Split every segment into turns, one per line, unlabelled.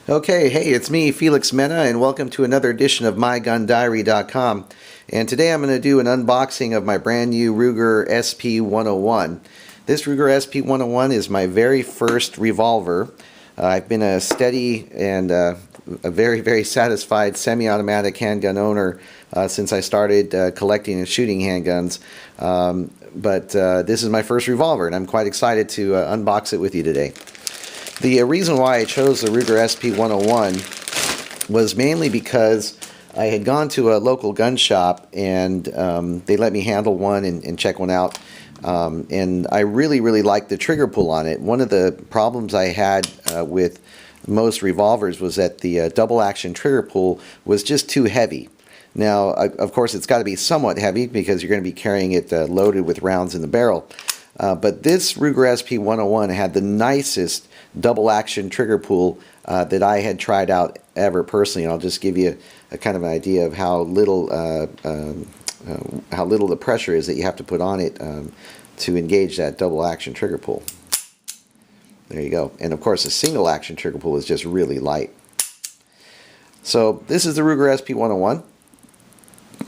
Okay, hey, it's me, Felix Mena, and welcome to another edition of MyGunDiary.com. And today I'm going to do an unboxing of my brand new Ruger SP101. This Ruger SP101 is my very first revolver. I've been a steady and a very, very satisfied semi-automatic handgun owner since I started collecting and shooting handguns. But this is my first revolver, and I'm quite excited to unbox it with you today. The reason why I chose the Ruger SP101 was mainly because I had gone to a local gun shop and they let me handle one and check one out. And I really liked the trigger pull on it. One of the problems I had with most revolvers was that the double action trigger pull was just too heavy. Now, of course, it's got to be somewhat heavy because you're going to be carrying it loaded with rounds in the barrel. But this Ruger SP101 had the nicest double action trigger pull that I had tried out ever personally. And I'll just give you a kind of an idea of how little the pressure is that you have to put on it to engage that double action trigger pull. There you go. And of course, a single action trigger pull is just really light. So this is the Ruger SP101.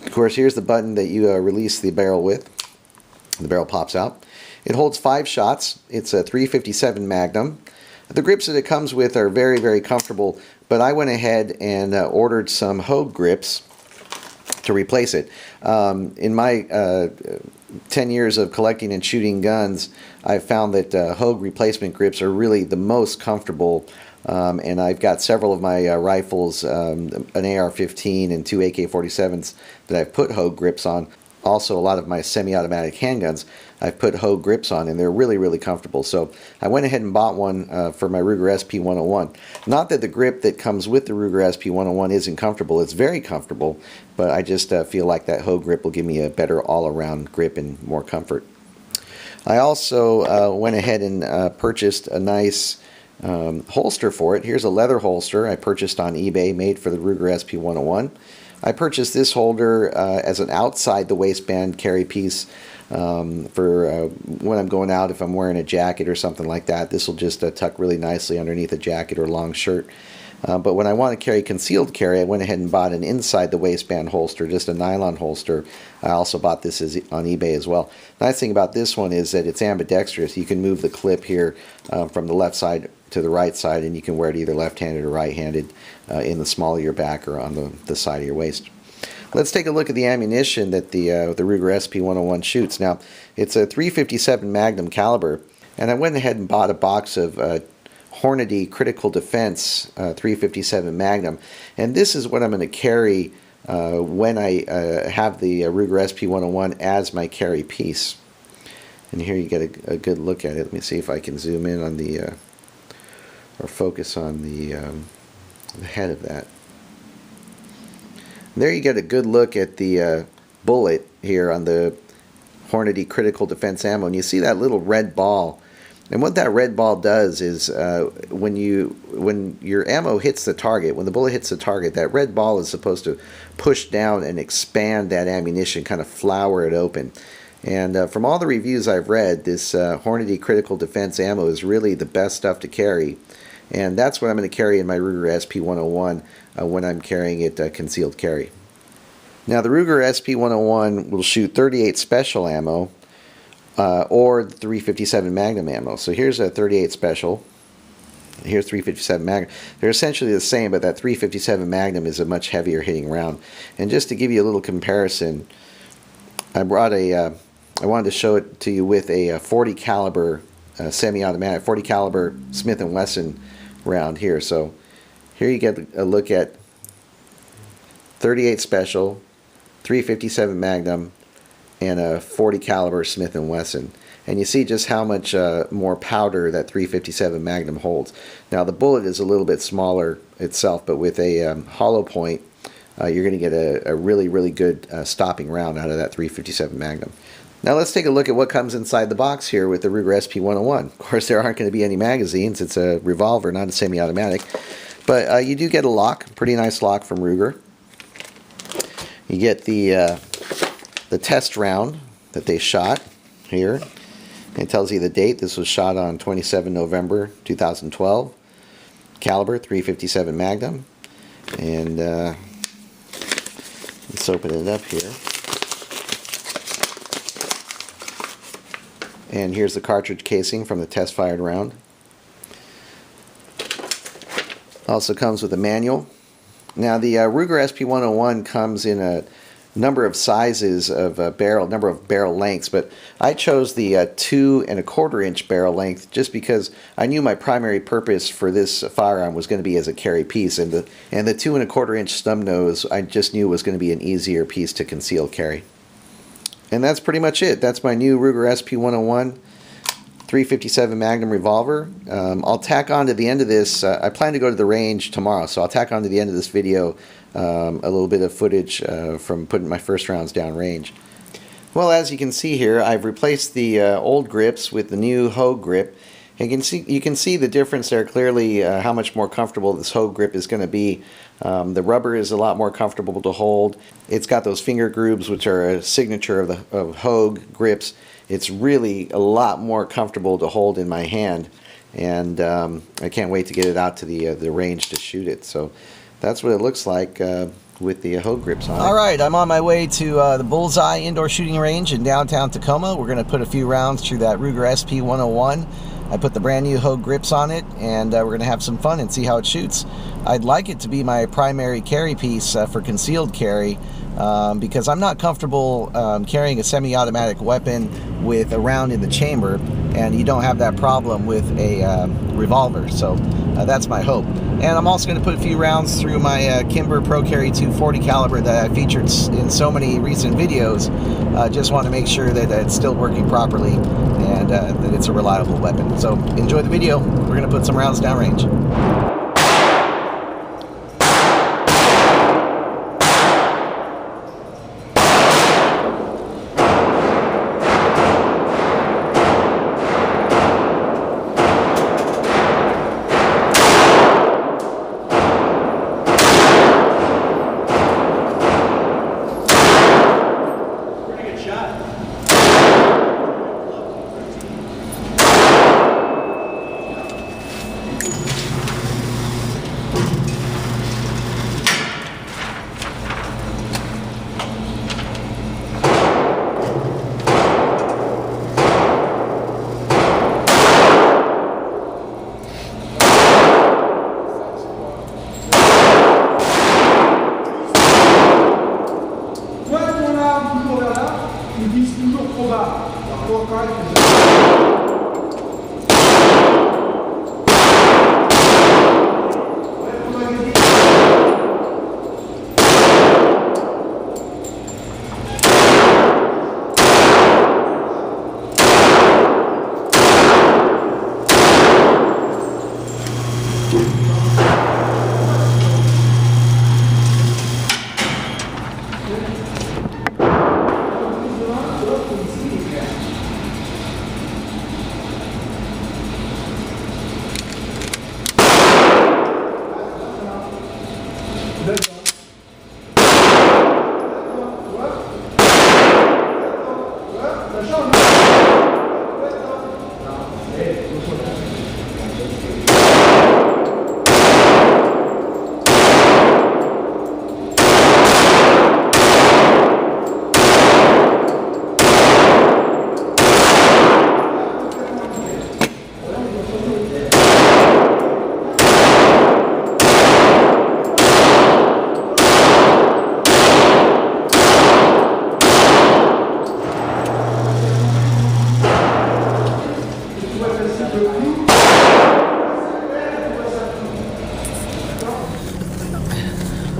Of course, here's the button that you release the barrel with. The barrel pops out. It holds 5 shots. It's a .357 Magnum. The grips that it comes with are very comfortable, but I went ahead and ordered some Hogue grips to replace it. In my 10 years of collecting and shooting guns, I've found that Hogue replacement grips are really the most comfortable. And I've got several of my rifles, an AR-15 and 2 AK-47s that I've put Hogue grips on. Also, a lot of my semi-automatic handguns I've put Hogue grips on, and they're really comfortable. So I went ahead and bought one for my Ruger SP101. Not that the grip that comes with the Ruger SP101 isn't comfortable. It's very comfortable, but I just feel like that Hogue grip will give me a better all-around grip and more comfort. I also went ahead and purchased a nice holster for it. Here's a leather holster I purchased on eBay, made for the Ruger SP101. I purchased this holder as an outside the waistband carry piece for when I'm going out, if I'm wearing a jacket or something like that. This will just tuck really nicely underneath a jacket or long shirt. But when I want to carry concealed carry, I went ahead and bought an inside the waistband holster, just a nylon holster. I also bought this on eBay as well. Nice thing about this one is that it's ambidextrous. You can move the clip here from the left side to the right side, and you can wear it either left-handed or right-handed in the small of your back or on the side of your waist. Let's take a look at the ammunition that the Ruger SP101 shoots. Now, it's a .357 Magnum caliber, and I went ahead and bought a box of Hornady Critical Defense .357 Magnum, and this is what I'm going to carry when I have the Ruger SP101 as my carry piece. And here you get a good look at it. Let me see if I can zoom in on the or focus on the head of that. There you get a good look at the bullet here on the Hornady Critical Defense ammo, and you see that little red ball. And what that red ball does is when your ammo hits the target, when the bullet hits the target, that red ball is supposed to push down and expand that ammunition, kind of flower it open. And from all the reviews I've read, this Hornady Critical Defense ammo is really the best stuff to carry. And that's what I'm going to carry in my Ruger SP101 when I'm carrying it concealed carry. Now, the Ruger SP101 will shoot .38 special ammo or the .357 Magnum ammo. So here's a .38 special. Here's .357 Magnum. They're essentially the same, but that .357 Magnum is a much heavier hitting round. And just to give you a little comparison, I wanted to show it to you with a 40 caliber semi-automatic, 40 caliber Smith & Wesson round here. So here you get a look at .38 special, .357 Magnum, and a 40 caliber Smith & Wesson. And you see just how much more powder that .357 Magnum holds. Now, the bullet is a little bit smaller itself, but with a hollow point, you're going to get a really good stopping round out of that .357 Magnum. Now let's take a look at what comes inside the box here with the Ruger SP101. Of course, there aren't going to be any magazines. It's a revolver, not a semi-automatic. But you do get a lock, pretty nice lock from Ruger. You get the test round that they shot here. It tells you the date. This was shot on 27 November 2012. caliber 357 Magnum, and let's open it up here. And here's the cartridge casing from the test fired round. Also comes with a manual. Now the Ruger SP101 comes in a number of sizes of number of barrel lengths, but I chose the 2 1/4 inch barrel length just because I knew my primary purpose for this firearm was going to be as a carry piece, and the 2 1/4 inch stub nose I just knew was going to be an easier piece to conceal carry. And that's pretty much it. That's my new Ruger SP101 357 Magnum revolver. I'll tack on to the end of this, I plan to go to the range tomorrow, so I'll tack on to the end of this video a little bit of footage from putting my first rounds down range. Well, as you can see here, I've replaced the old grips with the new Hogue grip. And you can see the difference there clearly, how much more comfortable this Hogue grip is going to be. The rubber is a lot more comfortable to hold. It's got those finger grooves, which are a signature of Hogue grips. It's really a lot more comfortable to hold in my hand, and I can't wait to get it out to the range to shoot it. So that's what it looks like with the Hogue grips on. Alright, I'm on my way to the Bullseye Indoor Shooting Range in downtown Tacoma. We're going to put a few rounds through that Ruger SP101. I put the brand new Hogue grips on it, and we're going to have some fun and see how it shoots. I'd like it to be my primary carry piece for concealed carry, because I'm not comfortable carrying a semi-automatic weapon with a round in the chamber, and you don't have that problem with a revolver. So that's my hope. And I'm also going to put a few rounds through my Kimber Pro Carry II 40 caliber that I featured in so many recent videos. Just want to make sure that it's still working properly and that it's a reliable weapon. So enjoy the video. We're going to put some rounds downrange.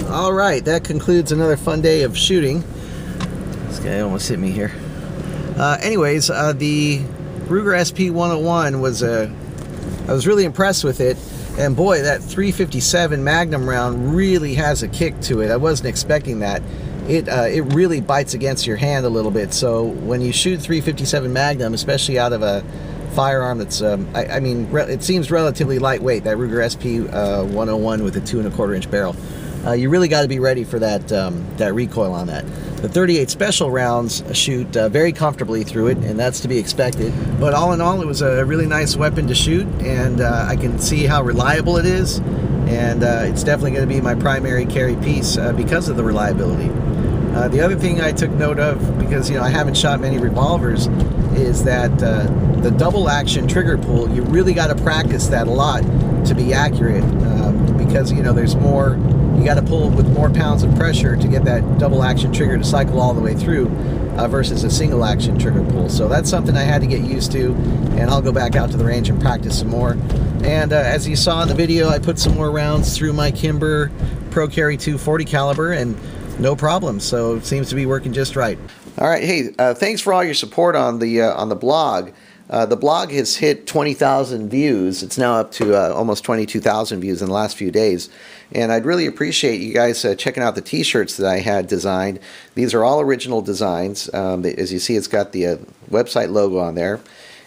Alright, that concludes another fun day of shooting. This guy almost hit me here. Anyways, the Ruger SP101 was I was really impressed with it, and boy, that 357 Magnum round really has a kick to it. I wasn't expecting that. It really bites against your hand a little bit, so when you shoot 357 Magnum, especially out of a firearm that's, it seems relatively lightweight, that Ruger SP101 with a 2 1/4 inch barrel.
you really got to be ready for that that recoil on that. The 38 special rounds shoot very comfortably through it, and that's to be expected. But all in all, it was a really nice weapon to shoot, and I can see how reliable it is, and it's definitely going to be my primary carry piece because of the reliability. The other thing I took note of, because I haven't shot many revolvers, is that the double action trigger pull, you really got to practice that a lot to be accurate, because there's more. You got to pull with more pounds of pressure to get that double action trigger to cycle all the way through versus a single action trigger pull. So that's something I had to get used to, and I'll go back out to the range and practice some more. And as you saw in the video, I put some more rounds through my Kimber Pro Carry II 40 caliber, and no problem. So it seems to be working just right.
All right, hey, thanks for all your support on the blog. The blog has hit 20,000 views. It's now up to almost 22,000 views in the last few days. And I'd really appreciate you guys checking out the t-shirts that I had designed. These are all original designs. As you see, it's got the website logo on there.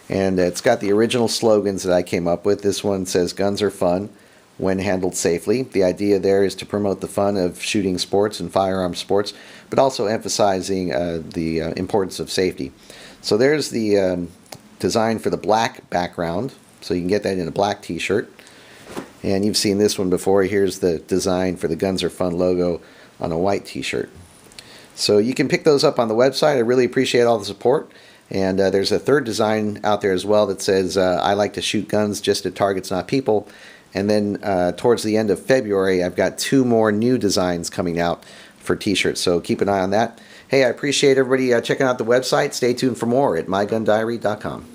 And it's got the original slogans that I came up with. This one says, "Guns are fun when handled safely." The idea there is to promote the fun of shooting sports and firearm sports, but also emphasizing the importance of safety. So there's the design for the black background, so you can get that in a black t-shirt. And you've seen this one before. Here's the design for the Guns Are Fun logo on a white t-shirt. So you can pick those up on the website. I really appreciate all the support. And there's a third design out there as well that says, "I like to shoot guns just at targets, not people." And then towards the end of February, I've got 2 more new designs coming out for t-shirts, so keep an eye on that. Hey, I appreciate everybody checking out the website. Stay tuned for more at mygundiary.com.